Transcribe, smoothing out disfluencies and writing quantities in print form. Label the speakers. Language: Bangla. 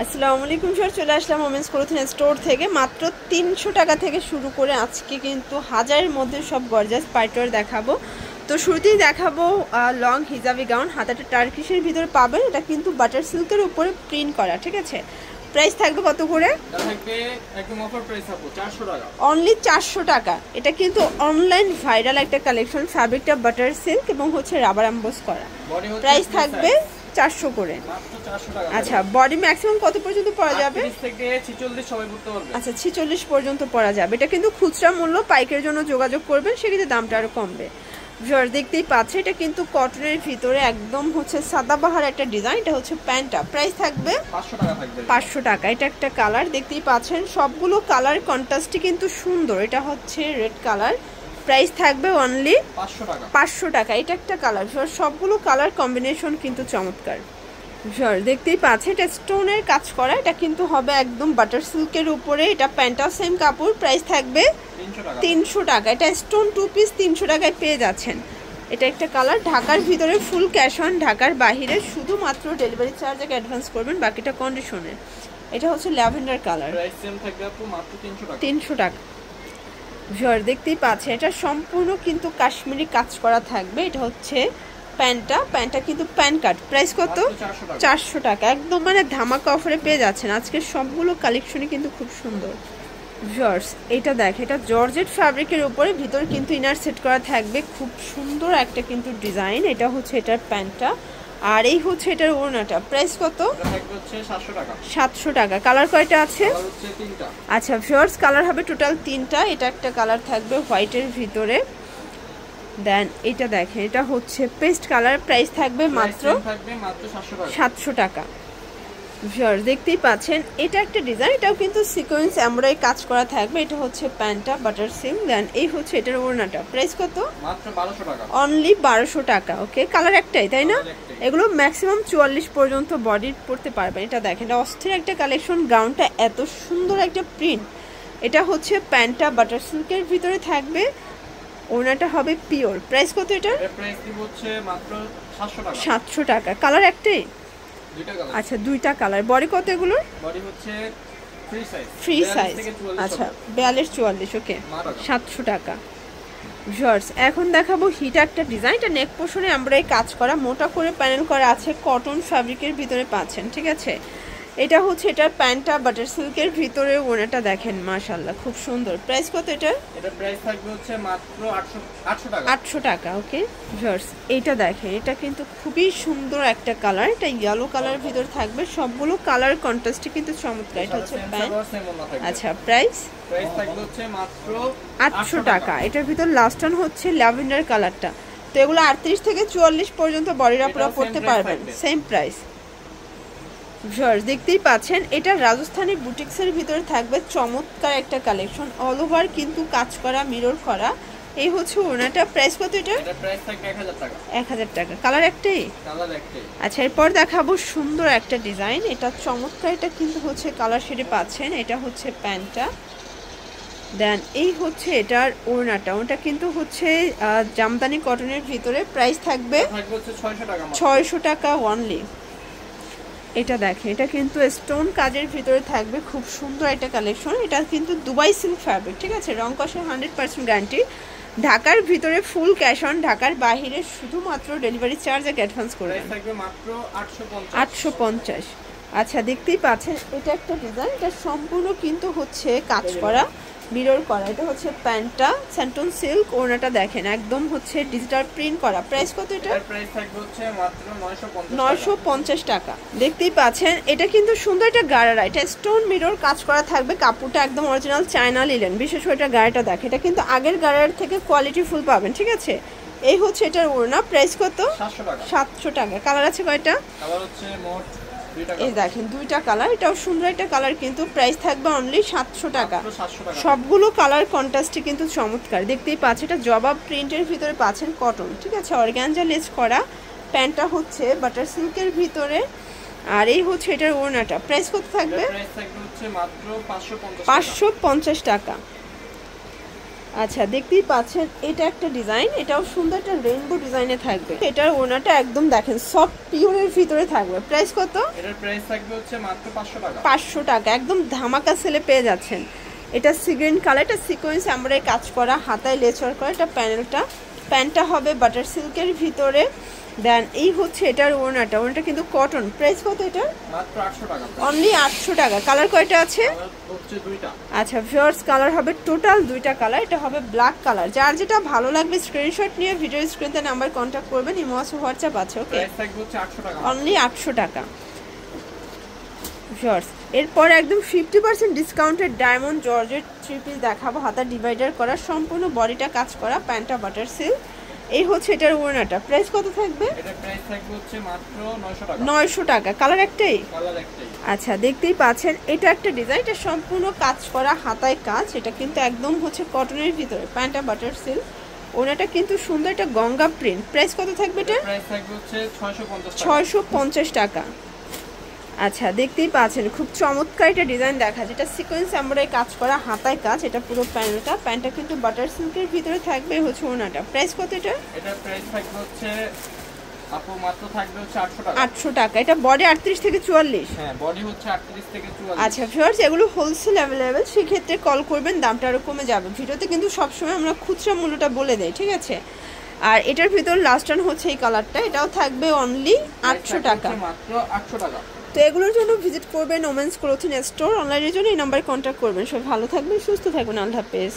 Speaker 1: আসসালামু আলাইকুম স্যার, চলে আসলাম ওমেন্স ক্লোথিং স্টোর থেকে। মাত্র 300 টাকা থেকে শুরু করে আজকে কিন্তু হাজারের মধ্যে সব গর্জাস পার্টিওয়ার দেখাবো। তো শুরুতেই দেখাবো লং হিজাবি গাউন, হাতাটা টার্কিশের ভিতরে পাবেন। এটা কিন্তু বাটার সিল্কের উপরে প্রিন্ট করা, ঠিক আছে। প্রাইস থাকবে কত করে?
Speaker 2: একদম অফার প্রাইস আপু 400 টাকা,
Speaker 1: অনলি 400 টাকা। এটা কিন্তু অনলাইন ভাইরাল একটা কালেকশন, ফ্যাব্রিকটা বাটার সিল্ক এবং হচ্ছে রাবার এমবোস করা। প্রাইস থাকবে 400 করে। আচ্ছা, বডি ম্যাক্সিমাম কত পর্যন্ত পরা যাবে?
Speaker 2: 30 থেকে 46 সবাই পড়তে পারবে।
Speaker 1: আচ্ছা, 46 পর্যন্ত পরা যাবে। এটা কিন্তু খুচরা মূল্য, পাইকের জন্য যোগাযোগ করবেন, সেক্ষেত্রে দামটা আরো কমবে। ভিউয়ার দেখতেই পাচ্ছে, এটা কিন্তু কটনের ভিতরে একদম হচ্ছে সাদাবাহার একটা ডিজাইন। এটা হচ্ছে প্যান্টটা, প্রাইস থাকবে
Speaker 2: 500 টাকা থাকবে।
Speaker 1: 500 টাকা। এটা একটা কালার দেখতেই পাচ্ছেন, সবগুলো কালার কন্ট্রাস্টই কিন্তু সুন্দর। এটা হচ্ছে রেড কালার, প্রাইস থাকবে অনলি
Speaker 2: 500 টাকা।
Speaker 1: 500 টাকা। এটা একটা কালার, সবগুলো কালার কম্বিনেশন কিন্তু চমৎকার। দেখতেই পাচ্ছেন, এটা স্টোনের কাজ করা। এটা কিন্তু হবে একদম বাটার সিল্কের উপরে। এটা প্যান্টা সেম কাপড়, প্রাইস থাকবে 300 টাকা। এটা স্টোন 2 পিস 300 টাকায় পেয়ে যাচ্ছেন। এটা একটা কালার, ঢাকার ভিতরে ফুল ক্যাশ অন, ঢাকার বাহিরে শুধুমাত্র ডেলিভারি চার্জ আগে অ্যাডভান্স করবেন, বাকিটা কন্ডিশনের। এটা হচ্ছে ল্যাভেন্ডার কালার,
Speaker 2: প্রাইস সেম থাকবে আপু মাত্র 300 টাকা।
Speaker 1: 300 টাকা। দেখতেই পাচ্ছেন, এটা সম্পূর্ণ কিন্তু কাশ্মীরি কাজ করা থাকবে। এটা হচ্ছে প্যান্টটা কিন্তু প্যান কাট, প্রাইস কত? 400 টাকা। একদম মানে ধামাকা অফারে পেয়ে যাচ্ছেন। আজকের সবগুলো কালেকশনই কিন্তু খুব সুন্দর। এটা দেখ, এটা জর্জেট ফ্যাব্রিকের উপরে, ভিতর কিন্তু ইনার সেট করা থাকবে। খুব সুন্দর একটা কিন্তু ডিজাইন। এটা হচ্ছে এটার প্যান্টটা, আর এই হচ্ছে এটার ওড়নাটা। প্রাইস কত? 700 টাকা। কালার কয়টা আছে? আচ্ছা ভিউয়ার্স, কালার হবে টোটাল 3টা। এটা একটা কালার থাকবে হোয়াইটের ভিতরে। দেন এটা দেখেন, এটা হচ্ছে পেস্ট কালার, প্রাইস থাকবে মাত্র 700 টাকা। ভিউয়ার্স দেখতেই পাচ্ছেন, এটা একটা ডিজাইন, এটাও কিন্তু সিকোয়েন্স এমব্রয়ডারি কাজ করা থাকবে। এটা হচ্ছে প্যান্টটা বাটার সিল্ক। দেন এই হচ্ছে এটার ওড়নাটা, প্রাইস কত?
Speaker 2: মাত্র 1200 টাকা।
Speaker 1: অনলি 1200 টাকা। ওকে, কালার একটাই তাই না? এগুলো ম্যাক্সিমাম 44 পর্যন্ত বডি পড়তে পারবেন। এটা দেখেন, এটা অস্থির একটা কালেকশন। গাউনটা এত সুন্দর একটা প্রিন্ট। এটা হচ্ছে প্যান্টটা বাটার সিল্কের ভিতরে থাকবে, ওড়নাটা হবে পিওর। প্রাইস কত এটা?
Speaker 2: প্রাইস দিব হচ্ছে মাত্র 700 টাকা।
Speaker 1: 700 টাকা। কালার একটাই? আচ্ছা, দুইটা কালার। বডি কত এগুলোর?
Speaker 2: বডি হচ্ছে
Speaker 1: ফ্রি সাইজ। আচ্ছা, 42-44। ওকে, 700 টাকা। এখন দেখাবো হিট একটা ডিজাইন। এটা নেক পোর্শনে আমরা এই কাজ করা, মোটা করে প্যানেল করা আছে, কটন ফ্যাব্রিকের ভিতরে পাচ্ছেন, ঠিক আছে। এটা হচ্ছে এটার প্যান্টটা বাটার সিল্কের ভিতরে, ওনাটা দেখেন মাশাআল্লাহ খুব সুন্দর। প্রাইস কত এটা?
Speaker 2: এটা প্রাইস থাকবে হচ্ছে মাত্র 800 টাকা।
Speaker 1: 800 টাকা। ওকে ভিউয়ার্স, এইটা দেখেন, এটা কিন্তু খুবই সুন্দর একটা কালার। এটা ইয়েলো কালার ভিতর থাকবে, সবগুলো কালার কন্ট্রাস্টে কিন্তু চমৎকার। এটা হচ্ছে প্যান্ট। আচ্ছা, প্রাইস
Speaker 2: থাকবে হচ্ছে মাত্র
Speaker 1: 800 টাকা। এটার ভিতর লাস্ট ওয়ান হচ্ছে ল্যাভেন্ডার কালারটা। তো এগুলো 38 থেকে 44 পর্যন্ত বডিরা পুরো পড়তে পারবেন, সেম প্রাইস। দেখতেই পাচ্ছেন, এটা রাজস্থানী বুটিক্সের ভিতরে থাকবে চমৎকার একটা কালেকশন। অল ওভার কিন্তু কাজ করা, মিরর করা। এই হচ্ছে ওনাটা। প্রাইস কত এটা?
Speaker 2: এটা প্রাইস থাকবে 1000 টাকা।
Speaker 1: 1000 টাকা। কালার একটাই?
Speaker 2: কালার একটাই।
Speaker 1: আচ্ছা, এরপর দেখাবো সুন্দর একটা ডিজাইন। এটা চমৎকার, এটা কিন্তু হচ্ছে কালার শেডে পাচ্ছেন। এটা হচ্ছে প্যান্টটা। দেন এই হচ্ছে এটার ওড়নাটা। ওটা কিন্তু হচ্ছে জামদানি কটনের ভিতরে। প্রাইস থাকবে 600 টাকা অনলি। এটা দেখেন, এটা কিন্তু স্টোন কাজের ভিতরে থাকবে, খুব সুন্দর একটা কালেকশন। এটা কিন্তু দুবাই সিল্ক ফ্যাব্রিক, ঠিক আছে। রং কষে 100% গ্যারান্টি। ঢাকার ভিতরে ফুল ক্যাশ অন, ঢাকার বাইরে শুধুমাত্র ডেলিভারি চার্জ আগে অ্যাডভান্স করবেন।
Speaker 2: থাকবে মাত্র
Speaker 1: 850। আচ্ছা, দেখতেই পাচ্ছেন, এটা একটা ডিজাইন। এটা সম্পূর্ণ কিন্তু হচ্ছে কাজ করা, মিরর করা। এটা হচ্ছে প্যান্টটা স্যান্টন সিল্ক, ওড়নাটা দেখেন একদম হচ্ছে ডিজিটাল প্রিন্ট করা। প্রাইস কত এটা?
Speaker 2: প্রাইস থাকবে হচ্ছে মাত্র
Speaker 1: 950 টাকা। দেখতেই পাচ্ছেন, এটা কিন্তু সুন্দর একটা গাড়ারা। এটা স্টোন মিরর কাজ করা থাকবে, কাপড়টা একদম অরিজিনাল চায়না লিলেন। বিশেষ করে এটা গাড়াটা দেখে, এটা কিন্তু আগের গাড়ার থেকে কোয়ালিটি ফুল পাবেন, ঠিক আছে। এই হচ্ছে এটার ওড়না। প্রাইস কত? 700 টাকা। কালার আছে কয়টা?
Speaker 2: কালার হচ্ছে মোট
Speaker 1: এই দেখেন, দুইটা কালার। এটাও সুন্দর একটা কালার, কিন্তু প্রাইস থাকবে অনলি 700 টাকা। সবগুলো কালার কন্ট্রাস্টে কিন্তু চমৎকার। দেখতেই পাচ্ছেন, এটা জবাব প্রিন্টের ভিতরে পাচ্ছেন কটন, ঠিক আছে। অর্গানজা লেস করা। প্যান্টটা হচ্ছে বাটার সিল্কের ভিতরে, আর এই হচ্ছে এটার ওড়নাটা। প্রাইস কত থাকবে?
Speaker 2: প্রাইস থাকবে হচ্ছে মাত্র 550
Speaker 1: 550 টাকা। আচ্ছা দেখতেই পাচ্ছেন এটা একটা ডিজাইন, এটাও সুন্দর একটা রেইনবো ডিজাইনে থাকবে। এটার ওনাটা একদম দেখেন সফট পিওরের ভিতরে থাকবে। প্রাইস কত?
Speaker 2: এটার প্রাইস থাকবে হচ্ছে মাত্র 500 টাকা।
Speaker 1: 500 টাকা, একদম ধামাকা সেলে পেয়ে যাচ্ছেন। এটা সি গ্রিন কালার, এটা সিকোয়েন্স আমরা কাজ করা, হাতায় লেচার করা। এটা প্যান্টটা হবে বাটার সিল্কের ভিতরে। দেন এই হচ্ছে এটার ওড়নাটা, ওড়নাটা কিন্তু কটন। প্রাইস কত এটা?
Speaker 2: মাত্র 800 টাকা।
Speaker 1: অনলি 800 টাকা। কালার কয়টা আছে?
Speaker 2: হচ্ছে দুইটা।
Speaker 1: আচ্ছা ভিউয়ার্স, কালার হবে টোটাল দুইটা কালার। এটা হবে ব্ল্যাক কালার। যার যেটা ভালো লাগবে স্ক্রিনশট নিয়ে ভিডিও স্ক্রিনতে নাম্বার কন্ট্যাক্ট করবেন। ইমো আছে, হোয়াটসঅ্যাপ আছে। ওকে,
Speaker 2: প্রাইস থাকবে হচ্ছে 800 টাকা।
Speaker 1: অনলি 800 টাকা। ভিউয়ার্স, এরপর একদম 50% discounted diamond georgette three piece দেখাবো, হাতা ডিভাইডার করা, সম্পূর্ণ বডিটা কাজ করা, প্যান্টটা বাটার সিল্ক। এই হচ্ছে এটার ওড়নাটা। প্রাইস কত থাকবে?
Speaker 2: এটার প্রাইস থাকবে হচ্ছে মাত্র 900 টাকা।
Speaker 1: 900 টাকা। কালার একটাই?
Speaker 2: কালার একটাই।
Speaker 1: আচ্ছা দেখতেই পাচ্ছেন এটা একটা ডিজাইন, এটা সম্পূর্ণ কাজ করা, হাতায় কাজ। এটা কিন্তু একদম হচ্ছে কটনের ভিতরে, প্যান্টটা বাটার সিল্ক, ওনাটা কিন্তু সুন্দর একটা গঙ্গা প্রিন্ট। প্রাইস কত থাকবে এটা?
Speaker 2: প্রাইস থাকবে হচ্ছে 650 টাকা।
Speaker 1: 650 টাকা। আচ্ছা দেখতেই পাচ্ছেন খুব চমৎকার একটা ডিজাইন দেখা, যেটা সিকোয়েন্স এমব্রয়ডারি কাজ করা, হাতায় কাজ। এটা পুরো প্যান্টটা কিন্তু বাটার সিল্কের ভিতরে থাকবে হচ্ছে ওনাটা। প্রাইস কত এটা?
Speaker 2: এটার প্রাইস থাকবে হচ্ছে আপু মাত্র থাকবে হচ্ছে 800 টাকা।
Speaker 1: 800 টাকা। এটা বডি 38 থেকে 44।
Speaker 2: হ্যাঁ, বডি হচ্ছে 38 থেকে 44।
Speaker 1: আচ্ছা ভিউয়ার্স, এগুলো হোলসেল অ্যাভেলেবেল, সেক্ষেত্রে কল করবেন, দামটা আরও কমে যাবে। ভিডিওতে কিন্তু সবসময় আমরা খুচরা মূল্যটা বলে দেই, ঠিক আছে? আর এটার ভিতর লাস্ট টান হচ্ছে এই কালারটা, এটাও থাকবে অনলি 800 টাকা।
Speaker 2: মাত্র 800 টাকা।
Speaker 1: তো এগুলোর জন্য ভিজিট করবেন ওমেন্স ক্লোথিং স্টোর। অনলাইনের জন্য এই নাম্বারে কন্ট্যাক্ট করবেন। সবাই ভালো থাকবেন, সুস্থ থাকবেন। আল্লাহ হাফেজ।